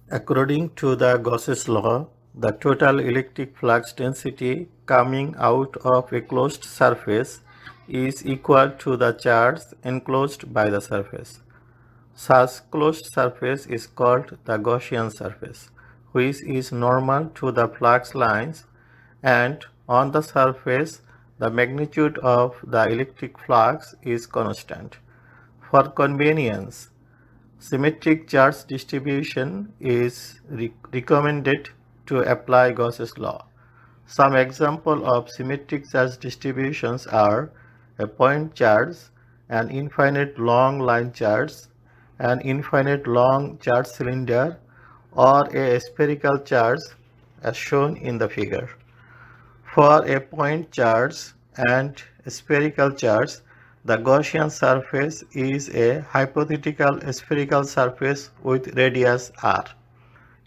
According to the Gauss's law, the total electric flux density coming out of a closed surface is equal to the charge enclosed by the surface. Such closed surface is called the Gaussian surface, which is normal to the flux lines, and on the surface the magnitude of the electric flux is constant. For convenience, symmetric charge distribution is recommended to apply Gauss's law. Some examples of symmetric charge distributions are a point charge, an infinite long line charge, an infinite long charge cylinder, or a spherical charge as shown in the figure. For a point charge and spherical charge, the Gaussian surface is a hypothetical spherical surface with radius r.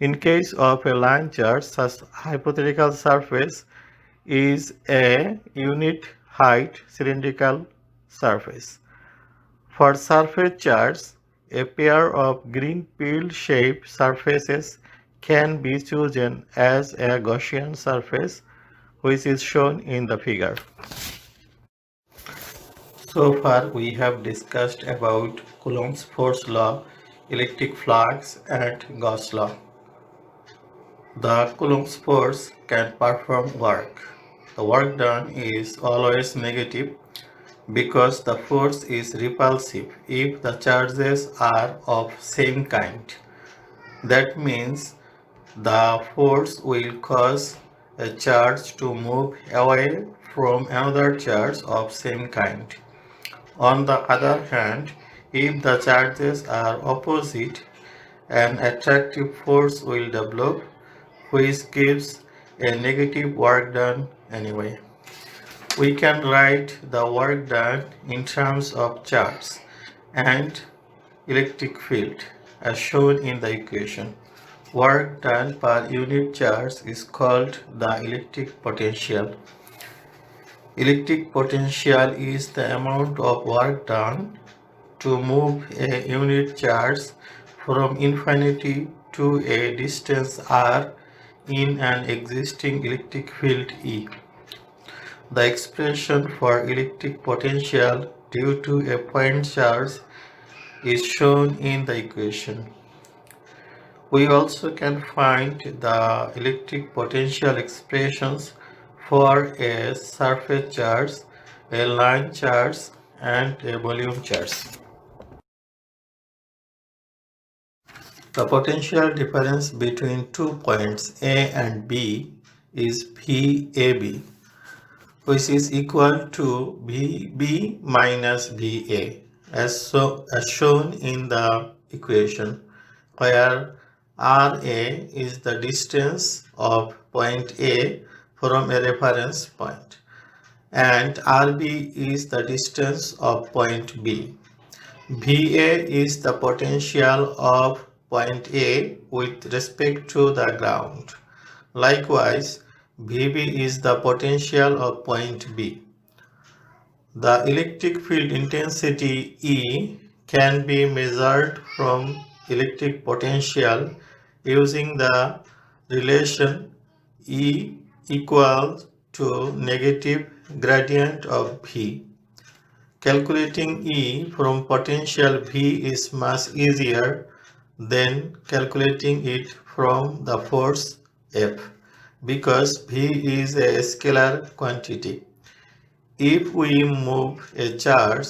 In case of a line charge, such hypothetical surface is a unit height cylindrical surface. For surface charge, a pair of green pill-shaped surfaces can be chosen as a Gaussian surface, which is shown in the figure. So far we have discussed about Coulomb's force law, electric flux and Gauss law. The Coulomb's force can perform work. The work done is always negative because the force is repulsive if the charges are of same kind. That means the force will cause a charge to move away from another charge of same kind. On the other hand, if the charges are opposite, an attractive force will develop which gives a negative work done anyway. We can write the work done in terms of charge and electric field as shown in the equation. Work done per unit charge is called the electric potential. Electric potential is the amount of work done to move a unit charge from infinity to a distance r in an existing electric field E. The expression for electric potential due to a point charge is shown in the equation. We also can find the electric potential expressions for a surface charge, a line charge, and a volume charge. The potential difference between 2 points A and B is VAB, which is equal to VB minus VA, as shown in the equation, where RA is the distance of point A from a reference point, and RB is the distance of point B. VA is the potential of point A with respect to the ground. Likewise, VB is the potential of point B. The electric field intensity E can be measured from electric potential using the relation E equals to negative gradient of V. Calculating E from potential V is much easier than calculating it from the force F because V is a scalar quantity. If we move a charge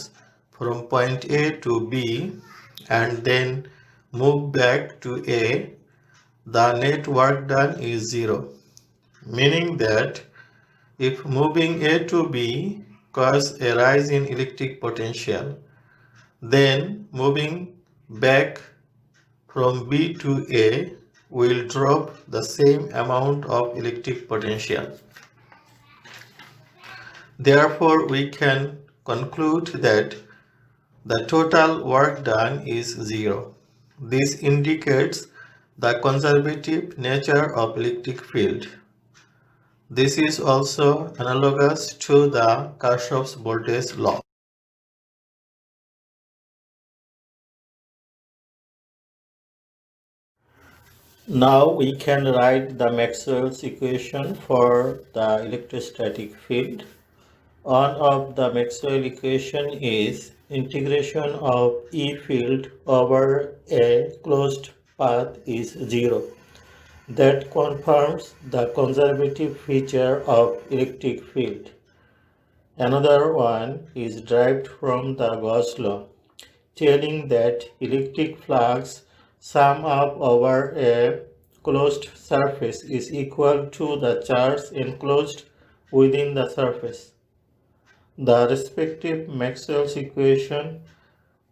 from point A to B and then move back to A, the net work done is 0, meaning that if moving A to B causes a rise in electric potential, then moving back from B to A will drop the same amount of electric potential. Therefore, we can conclude that the total work done is 0. This indicates the conservative nature of electric field. This is also analogous to the Kirchhoff's voltage law. Now we can write the Maxwell's equation for the electrostatic field. One of the Maxwell equation is integration of E field over a closed path is zero. That confirms the conservative feature of electric field. Another one is derived from the Gauss law, telling that electric flux sum up over a closed surface is equal to the charge enclosed within the surface. The respective Maxwell's equation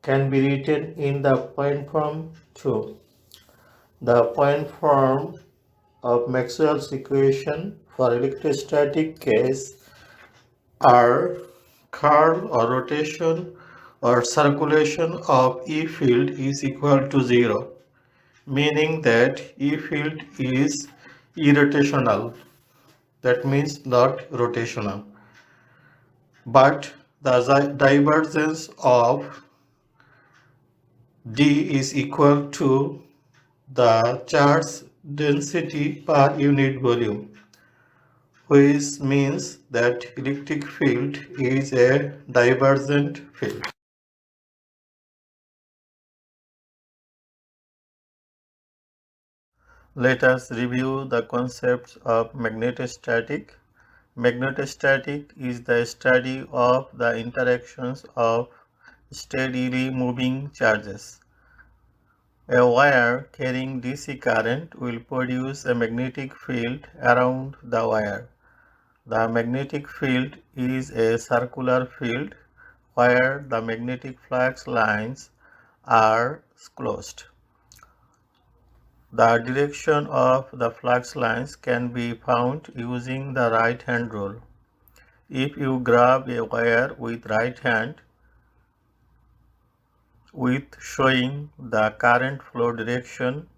can be written in the point form too. The point form of Maxwell's equation for electrostatic case are curl or rotation or circulation of E field is equal to 0, meaning that E field is irrotational, that means not rotational. But the divergence of D is equal to the charge density per unit volume, which means that electric field is a divergent field. Let us review the concepts of magnetostatic. Magnetostatic is the study of the interactions of steadily moving charges. A wire carrying DC current will produce a magnetic field around the wire. The magnetic field is a circular field where the magnetic flux lines are closed. The direction of the flux lines can be found using the right hand rule. If you grab a wire with right hand with showing the current flow direction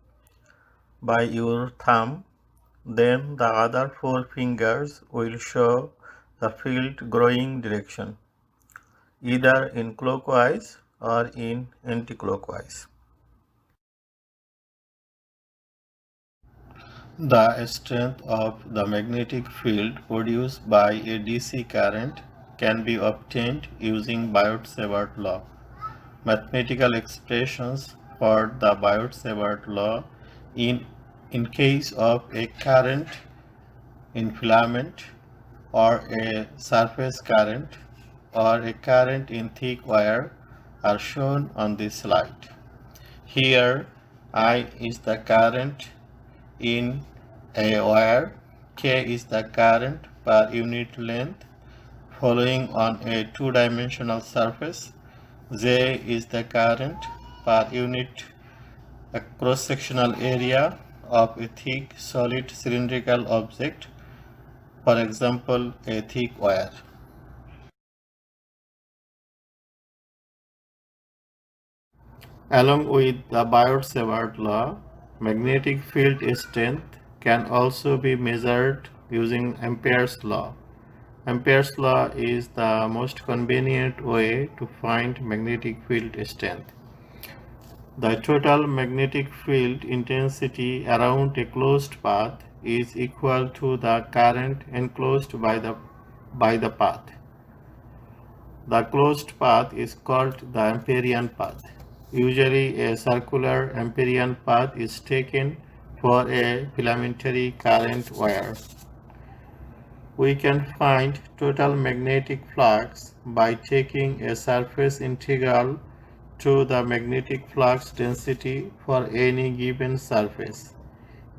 by your thumb, then the other four fingers will show the field growing direction, either in clockwise or in anticlockwise. The strength of the magnetic field produced by a DC current can be obtained using Biot-Savart law. Mathematical expressions for the Biot-Savart law in case of a current in filament or a surface current or a current in thick wire are shown on this slide. Here I is the current in a wire, K is the current per unit length following on a two-dimensional surface, J is the current per unit cross-sectional area of a thick solid cylindrical object, for example a thick wire. Along with the Biot-Savart law, magnetic field strength can also be measured using Ampere's law. Ampere's law is the most convenient way to find magnetic field strength. The total magnetic field intensity around a closed path is equal to the current enclosed by the path. The closed path is called the Amperian path. Usually a circular Amperian path is taken for a filamentary current wire. We can find total magnetic flux by taking a surface integral to the magnetic flux density for any given surface.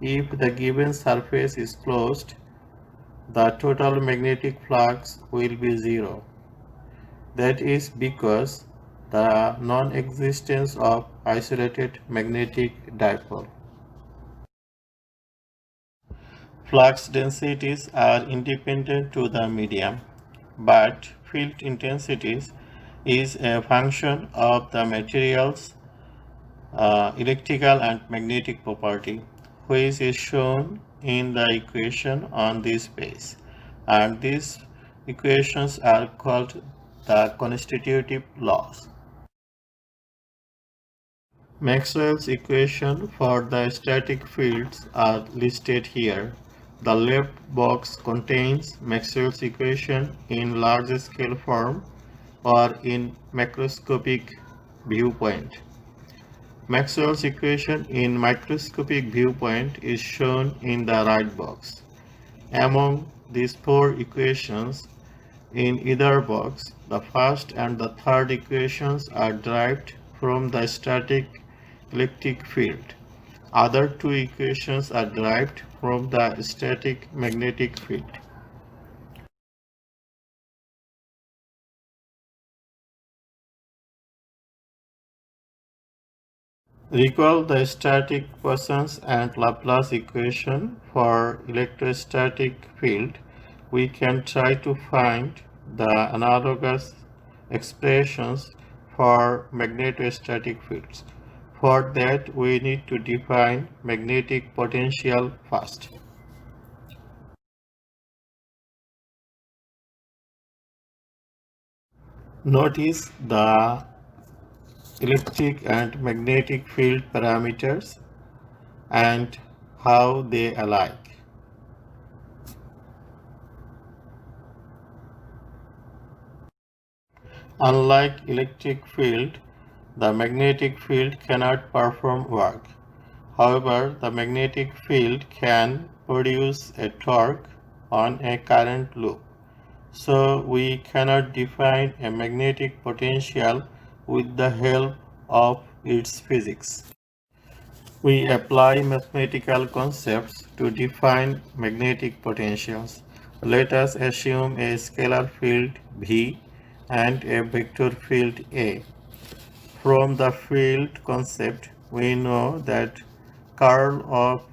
If the given surface is closed, the total magnetic flux will be zero. That is because the non-existence of isolated magnetic dipole. Flux densities are independent to the medium, but field intensities is a function of the material's electrical and magnetic property, which is shown in the equation on this page. And these equations are called the constitutive laws. Maxwell's equations for the static fields are listed here. The left box contains Maxwell's equation in large-scale form or in macroscopic viewpoint. Maxwell's equation in microscopic viewpoint is shown in the right box. Among these four equations in either box, the first and the third equations are derived from the static electric field. Other two equations are derived from the static magnetic field. Recall the static Poisson's and Laplace equation for electrostatic field. We can try to find the analogous expressions for magnetostatic fields. For that, we need to define magnetic potential first. Notice the electric and magnetic field parameters and how they alike. Unlike electric field, the magnetic field cannot perform work. However, the magnetic field can produce a torque on a current loop. So we cannot define a magnetic potential with the help of its physics. We apply mathematical concepts to define magnetic potentials. Let us assume a scalar field V and a vector field A. From the field concept, we know that curl of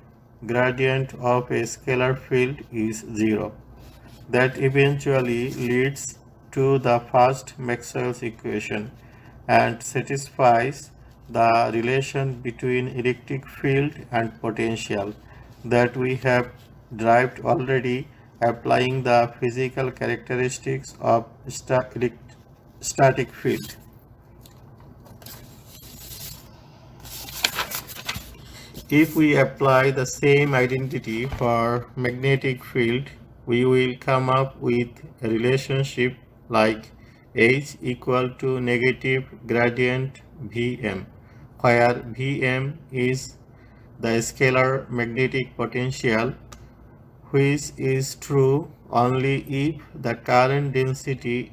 gradient of a scalar field is zero. That eventually leads to the first Maxwell's equation and satisfies the relation between electric field and potential that we have derived already applying the physical characteristics of static field. If we apply the same identity for magnetic field, we will come up with a relationship like H equal to negative gradient Vm, where Vm is the scalar magnetic potential, which is true only if the current density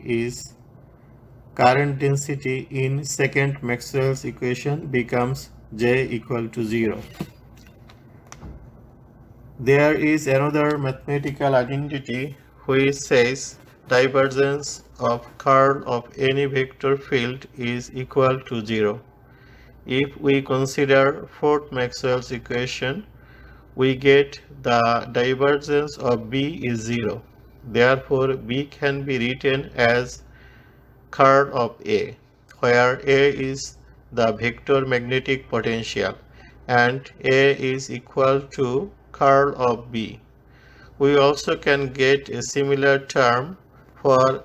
in second Maxwell's equation becomes J equal to 0. There is another mathematical identity which says divergence of curl of any vector field is equal to 0. If we consider fourth Maxwell's equation, we get the divergence of B is 0. Therefore, B can be written as curl of A, where A is the vector magnetic potential and A is equal to curl of B. We also can get a similar term for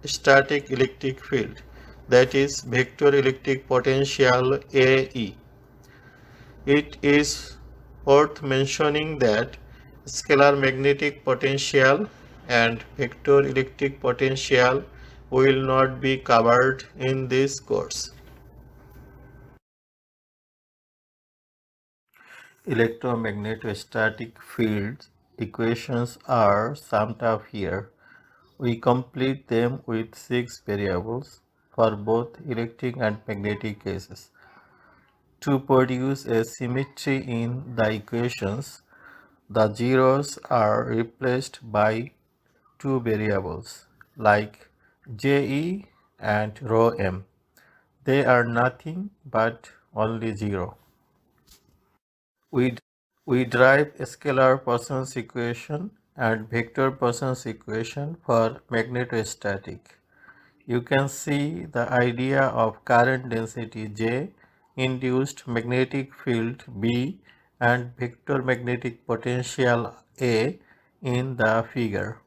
static electric field, that is vector electric potential AE. It is worth mentioning that scalar magnetic potential and vector electric potential will not be covered in this course. Electromagnetostatic fields equations are summed up here. We complete them with 6 variables for both electric and magnetic cases. To produce a symmetry in the equations, the zeros are replaced by two variables like Je and ρm. They are nothing but only 0. We, we derive a scalar Poisson's equation and vector Poisson's equation for magnetostatic. You can see the idea of current density J, induced magnetic field B and vector magnetic potential A in the figure.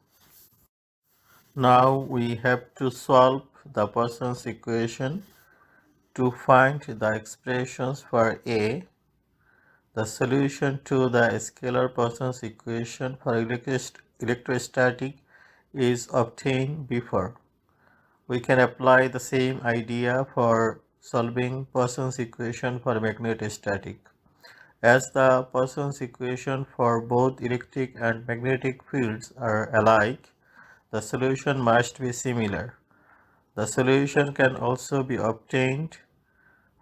Now we have to solve the Poisson's equation To find the expressions for A, the solution to the scalar Poisson's equation for electrostatic is obtained before. We can apply the same idea for solving Poisson's equation for magnetostatic. As the Poisson's equation for both electric and magnetic fields are alike, the solution must be similar. The solution can also be obtained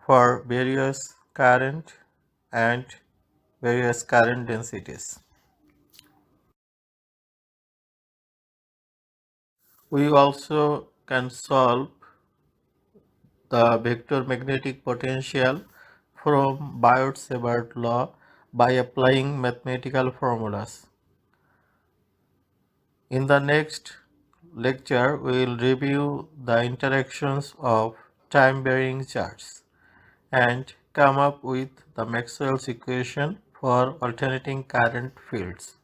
for various current and various current densities. We also can solve the vector magnetic potential from Biot-Savart law by applying mathematical formulas. In the next lecture, we will review the interactions of time-varying charges and come up with the Maxwell's equation for alternating current fields.